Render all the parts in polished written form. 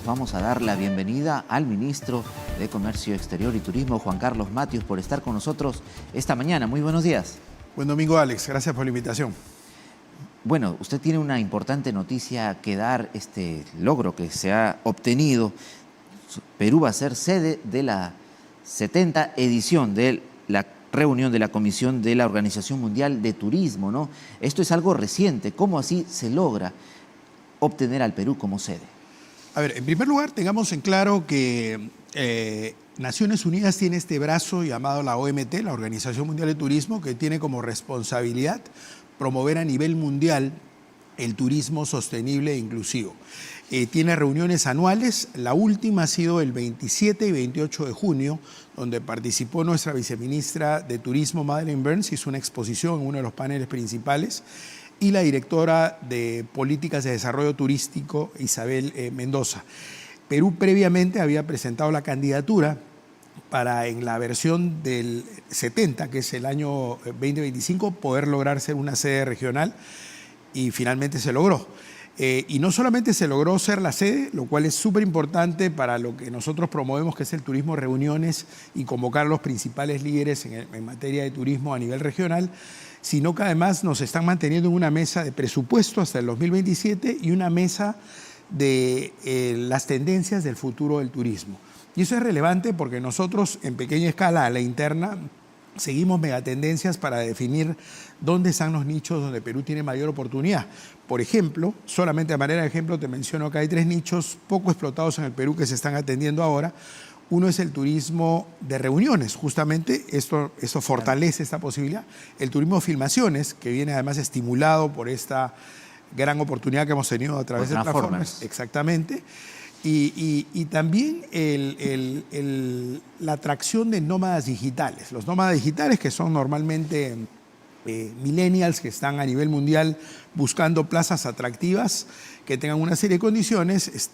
Vamos a dar la bienvenida al ministro de Comercio Exterior y Turismo, Juan Carlos Matius, por estar con nosotros esta mañana. Muy buenos días. Buen domingo, Alex. Gracias por la invitación. Bueno, usted tiene una importante noticia que dar, este logro que se ha obtenido. Perú va a ser sede de la 70ª edición de la reunión de la Comisión de la Organización Mundial de Turismo, ¿no? Esto es algo reciente. ¿Cómo así se logra obtener al Perú como sede? A ver, en primer lugar, tengamos en claro que Naciones Unidas tiene este brazo llamado la OMT, la Organización Mundial de Turismo, que tiene como responsabilidad promover a nivel mundial el turismo sostenible e inclusivo. Tiene reuniones anuales, la última ha sido el 27 y 28 de junio, donde participó nuestra viceministra de Turismo, Madeleine Burns, hizo una exposición en uno de los paneles principales, y la directora de Políticas de Desarrollo Turístico, Isabel Mendoza. Perú previamente había presentado la candidatura para en la versión del 70, que es el año 2025, poder lograr ser una sede regional, y finalmente se logró. Y no solamente se logró ser la sede, lo cual es súper importante para lo que nosotros promovemos, que es el turismo reuniones y convocar a los principales líderes en materia de turismo a nivel regional, sino que además nos están manteniendo en una mesa de presupuesto hasta el 2027 y una mesa de las tendencias del futuro del turismo. Y eso es relevante porque nosotros en pequeña escala a la interna seguimos megatendencias para definir dónde están los nichos donde Perú tiene mayor oportunidad. Por ejemplo, solamente a manera de ejemplo te menciono que hay 3 nichos poco explotados en el Perú que se están atendiendo ahora. Uno es el turismo de reuniones, justamente esto fortalece esta posibilidad. El turismo de filmaciones, que viene además estimulado por esta gran oportunidad que hemos tenido a través de plataformas. Exactamente. Y también la atracción de nómadas digitales. Los nómadas digitales, que son normalmente millennials que están a nivel mundial buscando plazas atractivas que tengan una serie de condiciones,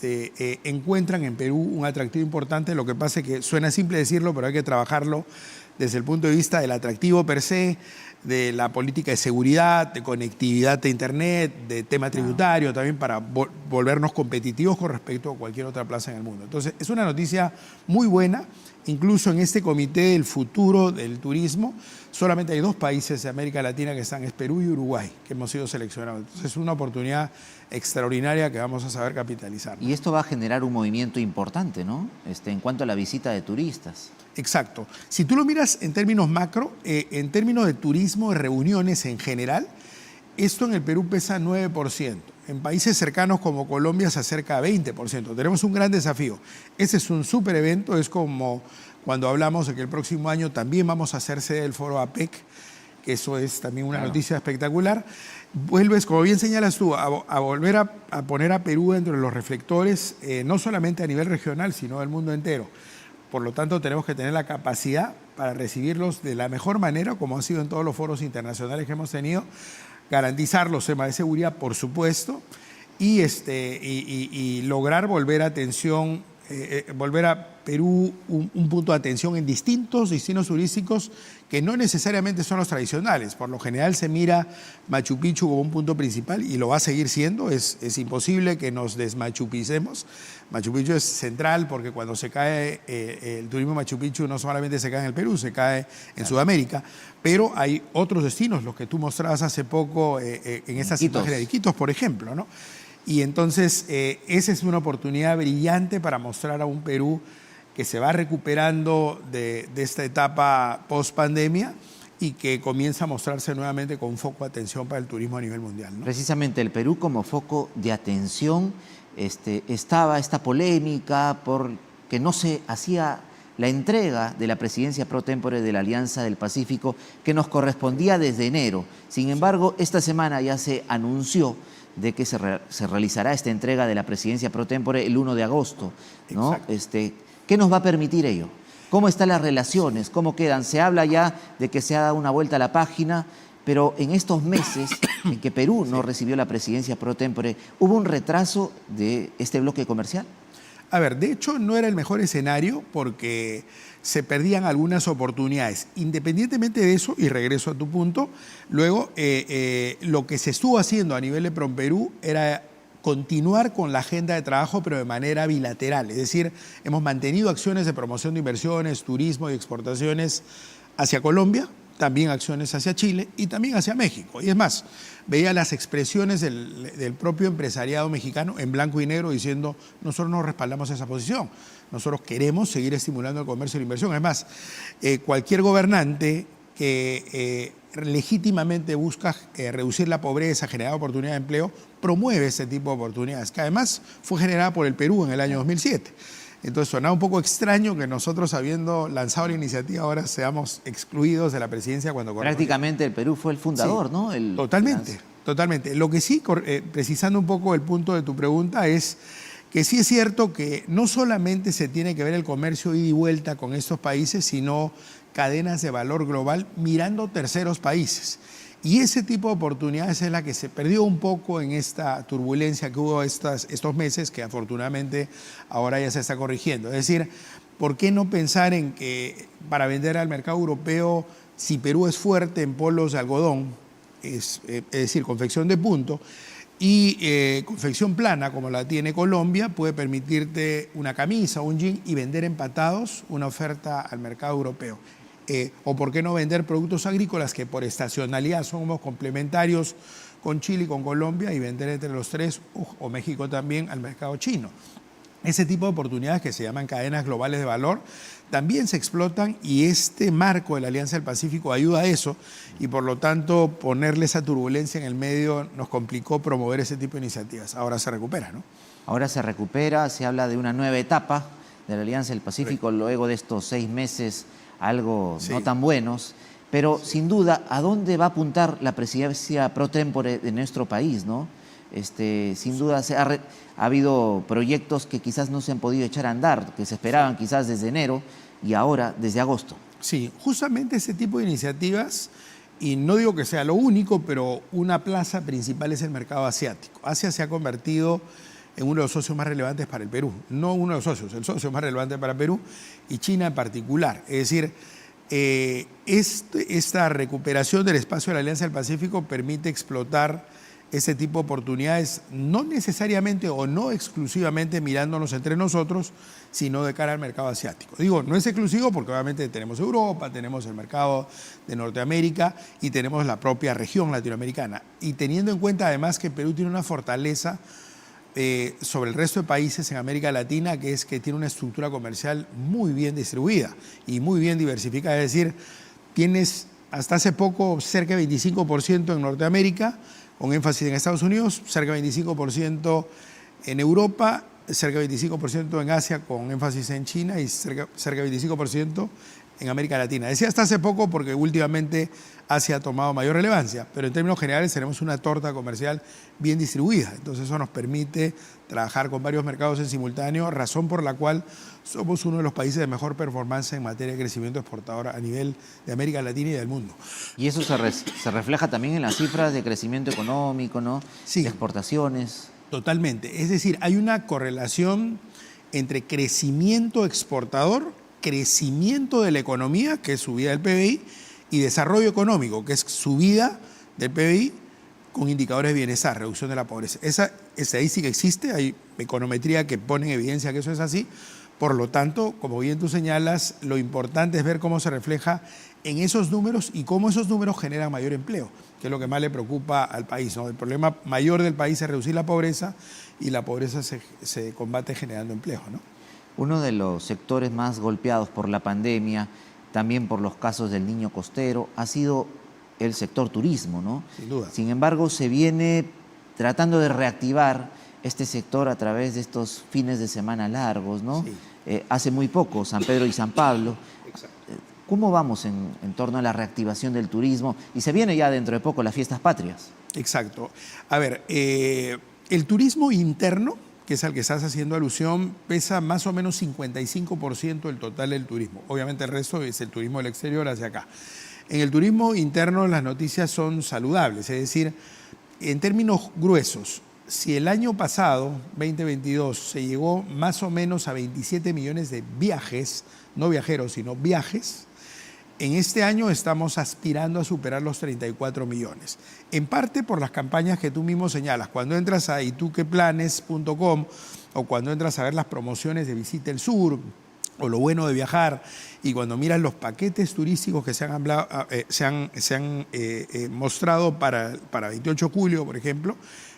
encuentran en Perú un atractivo importante. Lo que pasa es que suena simple decirlo, pero hay que trabajarlo desde el punto de vista del atractivo per se, de la política de seguridad, de conectividad de internet, de tema tributario, también para volvernos competitivos con respecto a cualquier otra plaza en el mundo. Entonces, es una noticia muy buena. Incluso en este comité del futuro del turismo, solamente hay 2 países de América Latina que están, es Perú y Uruguay, que hemos sido seleccionados. Entonces, es una oportunidad extraordinaria que vamos a saber capitalizar. Y esto va a generar un movimiento importante, ¿no? En cuanto a la visita de turistas. Exacto. Si tú lo miras en términos macro, en términos de turismo, de reuniones en general, esto en el Perú pesa 9%. En países cercanos como Colombia se acerca a 20%. Tenemos un gran desafío. Este es un súper evento, es como cuando hablamos de que el próximo año también vamos a hacer sede del foro APEC, que eso es también una noticia espectacular. Vuelves, como bien señalas tú, a volver a poner a Perú dentro de los reflectores, no solamente a nivel regional, sino del mundo entero. Por lo tanto, tenemos que tener la capacidad para recibirlos de la mejor manera, como ha sido en todos los foros internacionales que hemos tenido, garantizar los temas de seguridad, por supuesto, y lograr volver a Perú un punto de atención en distintos destinos turísticos que no necesariamente son los tradicionales. Por lo general se mira Machu Picchu como un punto principal y lo va a seguir siendo. Es imposible que nos desmachupicemos. Machu Picchu es central porque cuando se cae el turismo Machu Picchu no solamente se cae en el Perú, se cae en Sudamérica, pero hay otros destinos, los que tú mostrabas hace poco en estas imágenes de Iquitos, por ejemplo, ¿no? Y entonces esa es una oportunidad brillante para mostrar a un Perú que se va recuperando de esta etapa post-pandemia y que comienza a mostrarse nuevamente con un foco de atención para el turismo a nivel mundial, ¿no? Precisamente el Perú como foco de atención, estaba esta polémica porque no se hacía la entrega de la presidencia pro tempore de la Alianza del Pacífico que nos correspondía desde enero. Sin embargo, esta semana ya se anunció de que se realizará esta entrega de la presidencia pro tempore el 1 de agosto, ¿no? ¿Qué nos va a permitir ello? ¿Cómo están las relaciones? ¿Cómo quedan? Se habla ya de que se ha dado una vuelta a la página, pero en estos meses en que Perú no recibió la presidencia pro tempore, ¿hubo un retraso de este bloque comercial? A ver, de hecho no era el mejor escenario porque se perdían algunas oportunidades. Independientemente de eso, y regreso a tu punto, luego lo que se estuvo haciendo a nivel de PROMPERÚ era continuar con la agenda de trabajo, pero de manera bilateral. Es decir, hemos mantenido acciones de promoción de inversiones, turismo y exportaciones hacia Colombia, también acciones hacia Chile y también hacia México. Y es más, veía las expresiones del propio empresariado mexicano en blanco y negro diciendo: nosotros no respaldamos esa posición, nosotros queremos seguir estimulando el comercio y la inversión. Es más, cualquier gobernante que legítimamente busca reducir la pobreza, generar oportunidad de empleo, promueve ese tipo de oportunidades, que además fue generada por el Perú en el año 2007. Entonces sonaba un poco extraño que nosotros, habiendo lanzado la iniciativa, ahora seamos excluidos de la presidencia cuando... Prácticamente el Perú fue el fundador, sí, ¿no? Totalmente, totalmente. Lo que sí, precisando un poco el punto de tu pregunta, es que sí es cierto que no solamente se tiene que ver el comercio ida y vuelta con estos países, sino cadenas de valor global mirando terceros países. Y ese tipo de oportunidades es la que se perdió un poco en esta turbulencia que hubo estos meses, que afortunadamente ahora ya se está corrigiendo. Es decir, ¿por qué no pensar en que para vender al mercado europeo, si Perú es fuerte en polos de algodón, es decir, confección de punto, y confección plana, como la tiene Colombia, puede permitirte una camisa, un jean y vender empatados una oferta al mercado europeo? O por qué no vender productos agrícolas que por estacionalidad somos complementarios con Chile y con Colombia, y vender entre los tres, o México también, al mercado chino. Ese tipo de oportunidades, que se llaman cadenas globales de valor, también se explotan, y este marco de la Alianza del Pacífico ayuda a eso, y por lo tanto ponerle esa turbulencia en el medio nos complicó promover ese tipo de iniciativas. Ahora se recupera, ¿no? Ahora se recupera, se habla de una nueva etapa de la Alianza del Pacífico, luego de estos 6 meses algo no tan buenos, pero sin duda, ¿a dónde va a apuntar la presidencia pro tempore de nuestro país, no? Sin duda ha habido proyectos que quizás no se han podido echar a andar, que se esperaban quizás desde enero y ahora desde agosto. Sí, justamente ese tipo de iniciativas, y no digo que sea lo único, pero una plaza principal es el mercado asiático. Asia se ha convertido en uno de los socios más relevantes para el Perú. No uno de los socios, el socio más relevante para Perú, y China en particular. Es decir, esta recuperación del espacio de la Alianza del Pacífico permite explotar ese tipo de oportunidades, no necesariamente o no exclusivamente mirándonos entre nosotros, sino de cara al mercado asiático. Digo, no es exclusivo porque obviamente tenemos Europa, tenemos el mercado de Norteamérica y tenemos la propia región latinoamericana. Y teniendo en cuenta además que Perú tiene una fortaleza sobre el resto de países en América Latina, que es que tiene una estructura comercial muy bien distribuida y muy bien diversificada. Es decir, tienes hasta hace poco cerca de 25% en Norteamérica, con énfasis en Estados Unidos, cerca de 25% en Europa, cerca de 25% en Asia, con énfasis en China, y cerca de 25% en América Latina. Decía hasta hace poco porque últimamente Asia ha tomado mayor relevancia, pero en términos generales tenemos una torta comercial bien distribuida. Entonces eso nos permite trabajar con varios mercados en simultáneo, razón por la cual somos uno de los países de mejor performance en materia de crecimiento exportador a nivel de América Latina y del mundo. Y eso se refleja también en las cifras de crecimiento económico, ¿no? Sí. De exportaciones. Totalmente. Es decir, hay una correlación entre crecimiento exportador, crecimiento de la economía, que es subida del PBI, y desarrollo económico, que es subida del PBI con indicadores de bienestar, reducción de la pobreza. Esa estadística existe, hay econometría que pone en evidencia que eso es así. Por lo tanto, como bien tú señalas, lo importante es ver cómo se refleja en esos números y cómo esos números generan mayor empleo, que es lo que más le preocupa al país, ¿no? El problema mayor del país es reducir la pobreza, y la pobreza se combate generando empleo, ¿no? Uno de los sectores más golpeados por la pandemia, también por los casos del niño costero, ha sido el sector turismo, ¿no? Sin duda. Sin embargo, se viene tratando de reactivar este sector a través de estos fines de semana largos, ¿no? Sí. Hace muy poco, San Pedro y San Pablo. Exacto. ¿Cómo vamos en torno a la reactivación del turismo? Y se viene ya dentro de poco las fiestas patrias. Exacto. A ver, el turismo interno, que es al que estás haciendo alusión, pesa más o menos 55% del total del turismo. Obviamente el resto es el turismo del exterior hacia acá. En el turismo interno las noticias son saludables, es decir, en términos gruesos, si el año pasado, 2022, se llegó más o menos a 27 millones de viajes, no viajeros, sino viajes, En este año estamos aspirando a superar los 34 millones. En parte por las campañas que tú mismo señalas. Cuando entras a ituqueplanes.com o cuando entras a ver las promociones de Visita el Sur o lo bueno de viajar, y cuando miras los paquetes turísticos que se han mostrado para 28 de julio, por ejemplo,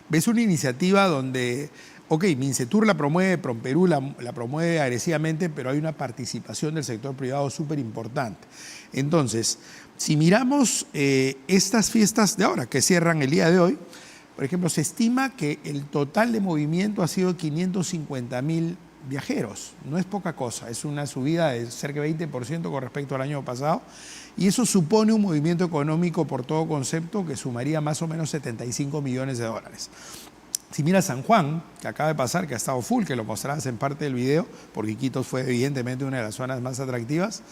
ves una iniciativa donde, ok, Mincetur la promueve, Promperú la promueve agresivamente, pero hay una participación del sector privado súper importante. Entonces, si miramos estas fiestas de ahora, que cierran el día de hoy, por ejemplo, se estima que el total de movimiento ha sido 550.000 viajeros. No es poca cosa, es una subida de cerca de 20% con respecto al año pasado, y eso supone un movimiento económico por todo concepto que sumaría más o menos 75 millones de dólares. Si miras San Juan, que acaba de pasar, que ha estado full, que lo mostrabas en parte del video, porque Iquitos fue evidentemente una de las zonas más atractivas,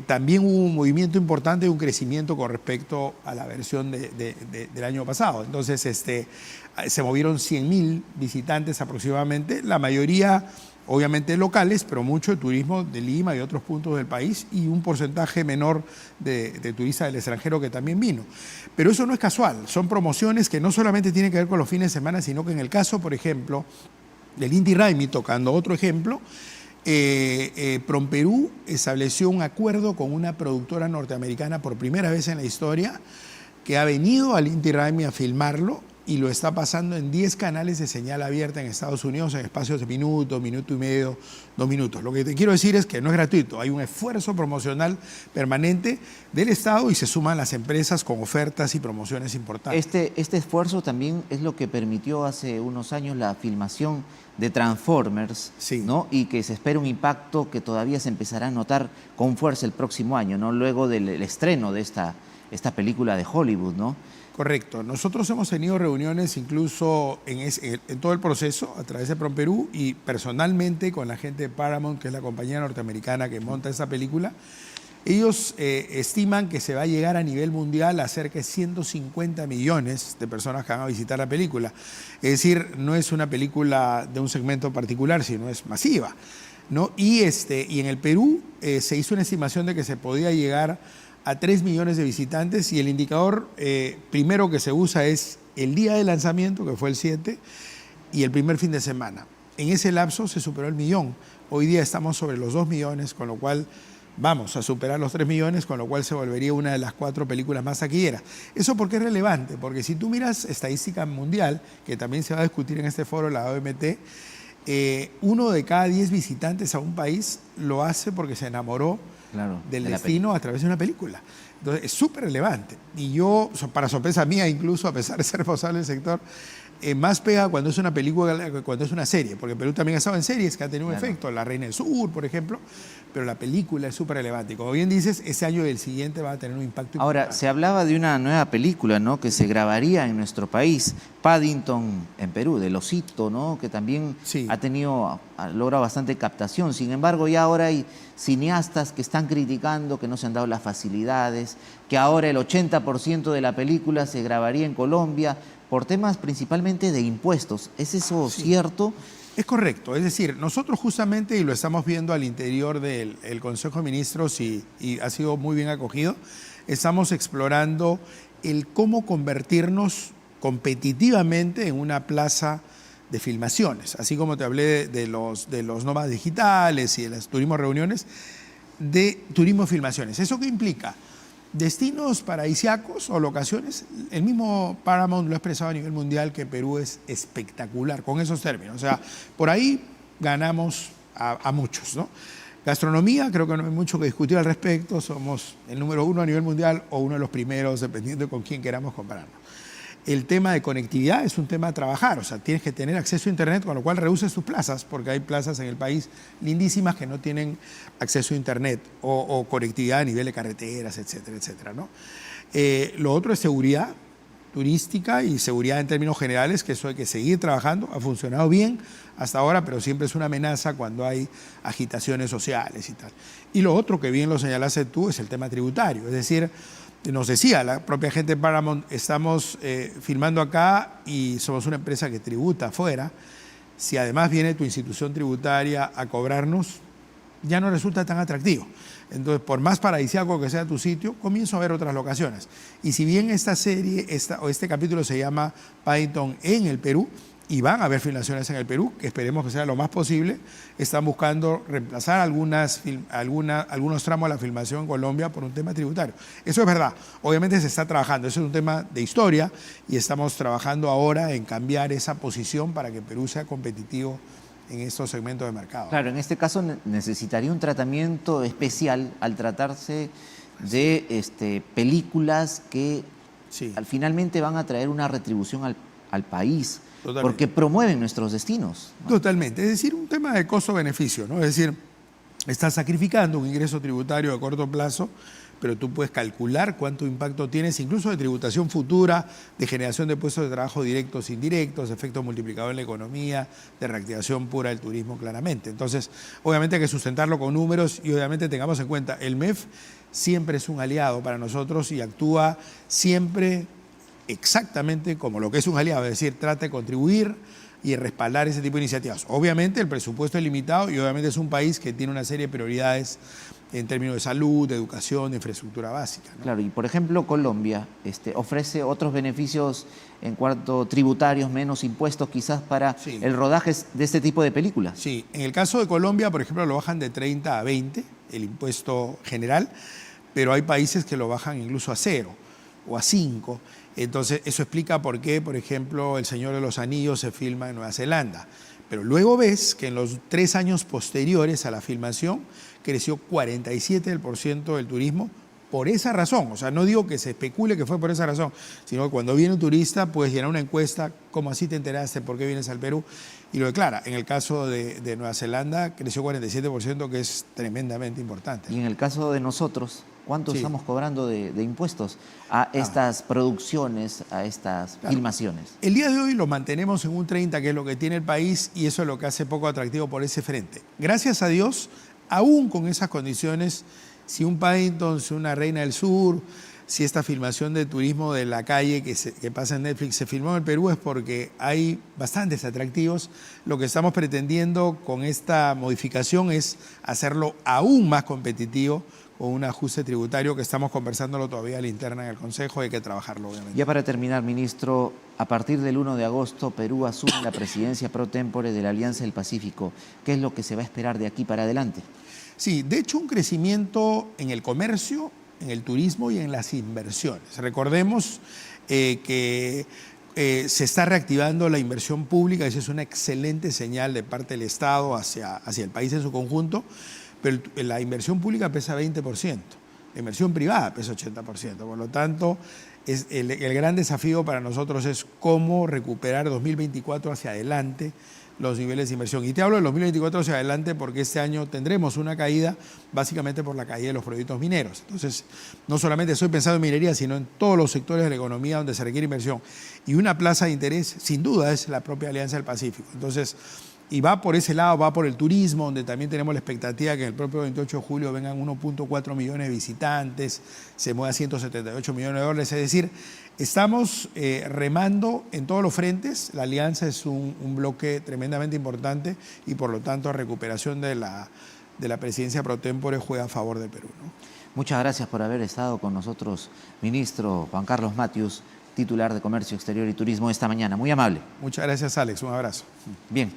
también hubo un movimiento importante y un crecimiento con respecto a la versión del año pasado. Entonces, se movieron 100.000 visitantes aproximadamente, la mayoría obviamente locales, pero mucho de turismo de Lima y otros puntos del país, y un porcentaje menor de turistas del extranjero que también vino. Pero eso no es casual, son promociones que no solamente tienen que ver con los fines de semana, sino que en el caso, por ejemplo, del Inti Raymi, tocando otro ejemplo, Promperú estableció un acuerdo con una productora norteamericana por primera vez en la historia, que ha venido al Inti Raymi a filmarlo y lo está pasando en 10 canales de señal abierta en Estados Unidos en espacios de minuto y medio, 2 minutos. Lo que te quiero decir es que no es gratuito, hay un esfuerzo promocional permanente del Estado y se suman las empresas con ofertas y promociones importantes. Este esfuerzo también es lo que permitió hace unos años la filmación de Transformers, Sí. ¿no? Y que se espera un impacto que todavía se empezará a notar con fuerza el próximo año, ¿no? Luego del estreno de esta película de Hollywood, ¿no? Correcto. Nosotros hemos tenido reuniones incluso en todo el proceso a través de Promperú y personalmente con la gente de Paramount, que es la compañía norteamericana que monta esta película. Ellos estiman que se va a llegar a nivel mundial a cerca de 150 millones de personas que van a visitar la película. Es decir, no es una película de un segmento particular, sino es masiva, ¿no? Y en el Perú se hizo una estimación de que se podía llegar a 3 millones de visitantes, y el indicador primero que se usa es el día de lanzamiento, que fue el 7, y el primer fin de semana. En ese lapso se superó el millón. Hoy día estamos sobre los 2 millones, con lo cual vamos a superar los 3 millones, con lo cual se volvería una de las 4 películas más taquilleras. ¿Eso por qué es relevante? Porque si tú miras estadística mundial, que también se va a discutir en este foro, la OMT, 1 de cada 10 visitantes a un país lo hace porque se enamoró del destino a través de una película. Entonces, es súper relevante. Y yo, para sorpresa mía, incluso a pesar de ser responsable del sector, más pega cuando es una película que cuando es una serie, porque Perú también ha estado en series que ha tenido un efecto, La Reina del Sur, por ejemplo, pero la película es súper relevante. Y como bien dices, ese año y el siguiente va a tener un impacto Ahora, importante. se hablaba de una nueva película, ¿no?, que se grabaría en nuestro país, Paddington en Perú, del Osito, ¿no?, que también Sí. ha logrado bastante captación. Sin embargo, ya ahora hay cineastas que están criticando que no se han dado las facilidades, que ahora el 80% de la película se grabaría en Colombia por temas principalmente de impuestos. ¿Es eso cierto? Es correcto, es decir, nosotros justamente, y lo estamos viendo al interior del Consejo de Ministros y ha sido muy bien acogido, estamos explorando el cómo convertirnos competitivamente en una plaza de filmaciones, así como te hablé de los nómadas digitales y de los turismo reuniones, de turismo filmaciones. ¿Eso qué implica? Destinos paradisíacos o locaciones. El mismo Paramount lo ha expresado a nivel mundial, que Perú es espectacular con esos términos. O sea, por ahí ganamos a muchos, ¿no? Gastronomía, creo que no hay mucho que discutir al respecto. Somos el número 1 a nivel mundial o uno de los primeros, dependiendo de con quién queramos compararnos. El tema de conectividad es un tema a trabajar, o sea, tienes que tener acceso a internet, con lo cual reduces tus plazas, porque hay plazas en el país lindísimas que no tienen acceso a internet o conectividad a nivel de carreteras, etcétera, etcétera, ¿no? Lo otro es seguridad turística y seguridad en términos generales, que eso hay que seguir trabajando. Ha funcionado bien hasta ahora, pero siempre es una amenaza cuando hay agitaciones sociales y tal. Y lo otro, que bien lo señalaste tú, es el tema tributario, es decir, nos decía la propia gente de Paramount, estamos filmando acá y somos una empresa que tributa afuera. Si además viene tu institución tributaria a cobrarnos, ya no resulta tan atractivo. Entonces, por más paradisíaco que sea tu sitio, comienzo a ver otras locaciones. Y si bien esta serie, este capítulo se llama Paddington en el Perú, y van a haber filmaciones en el Perú, que esperemos que sea lo más posible, están buscando reemplazar algunos tramos de la filmación en Colombia por un tema tributario. Eso es verdad, obviamente se está trabajando, eso es un tema de historia y estamos trabajando ahora en cambiar esa posición para que Perú sea competitivo en estos segmentos de mercado. Claro, en este caso necesitaría un tratamiento especial al tratarse de películas que Sí. finalmente van a traer una retribución al país. Totalmente. Porque promueven nuestros destinos, ¿no? Totalmente, es decir, un tema de costo-beneficio, ¿no? Es decir, estás sacrificando un ingreso tributario a corto plazo, pero tú puedes calcular cuánto impacto tienes, incluso de tributación futura, de generación de puestos de trabajo directos e indirectos, efecto multiplicador en la economía, de reactivación pura del turismo, claramente. Entonces, obviamente hay que sustentarlo con números y obviamente tengamos en cuenta, el MEF siempre es un aliado para nosotros y actúa siempre exactamente como lo que es un aliado, es decir, trata de contribuir y respaldar ese tipo de iniciativas. Obviamente el presupuesto es limitado y obviamente es un país que tiene una serie de prioridades en términos de salud, de educación, de infraestructura básica, ¿no? Claro, y por ejemplo Colombia ofrece otros beneficios en cuanto tributarios, menos impuestos quizás para Sí. el rodaje de este tipo de películas. Sí, en el caso de Colombia, por ejemplo, lo bajan de 30 a 20, el impuesto general, pero hay países que lo bajan incluso a 0 o a 5. Entonces, eso explica por qué, por ejemplo, El Señor de los Anillos se filma en Nueva Zelanda. Pero luego ves que en los 3 años posteriores a la filmación creció 47% del turismo por esa razón. O sea, no digo que se especule que fue por esa razón, sino que cuando viene un turista puedes llenar una encuesta, ¿cómo así te enteraste? ¿Por qué vienes al Perú? Y lo declara. En el caso de Nueva Zelanda creció 47%, que es tremendamente importante. Y en el caso de nosotros, ¿cuánto Sí. estamos cobrando de impuestos a estas producciones, a estas filmaciones? El día de hoy lo mantenemos en un 30, que es lo que tiene el país, y eso es lo que hace poco atractivo por ese frente. Gracias a Dios, aún con esas condiciones, si un Paddington, si una Reina del Sur, si esta filmación de turismo de la calle que pasa en Netflix se filmó en el Perú, es porque hay bastantes atractivos. Lo que estamos pretendiendo con esta modificación es hacerlo aún más competitivo, con un ajuste tributario que estamos conversándolo todavía a la interna en el Consejo, hay que trabajarlo obviamente. Ya para terminar, ministro, a partir del 1 de agosto Perú asume la presidencia pro tempore de la Alianza del Pacífico. ¿Qué es lo que se va a esperar de aquí para adelante? Sí, de hecho un crecimiento en el comercio, en el turismo y en las inversiones. Recordemos que se está reactivando la inversión pública, esa es una excelente señal de parte del Estado hacia el país en su conjunto, pero la inversión pública pesa 20%, la inversión privada pesa 80%, por lo tanto el gran desafío para nosotros es cómo recuperar 2024 hacia adelante los niveles de inversión. Y te hablo de 2024 hacia adelante porque este año tendremos una caída básicamente por la caída de los proyectos mineros. Entonces, no solamente estoy pensando en minería, sino en todos los sectores de la economía donde se requiere inversión. Y una plaza de interés, sin duda, es la propia Alianza del Pacífico. Entonces, y va por ese lado, va por el turismo, donde también tenemos la expectativa que en el propio 28 de julio vengan 1.4 millones de visitantes, se mueva 178 millones de dólares. Es decir, estamos remando en todos los frentes. La alianza es un bloque tremendamente importante y por lo tanto la recuperación de la presidencia pro tempore juega a favor de Perú, ¿no? Muchas gracias por haber estado con nosotros, ministro Juan Carlos Matius, titular de Comercio Exterior y Turismo esta mañana. Muy amable. Muchas gracias, Alex. Un abrazo. Bien.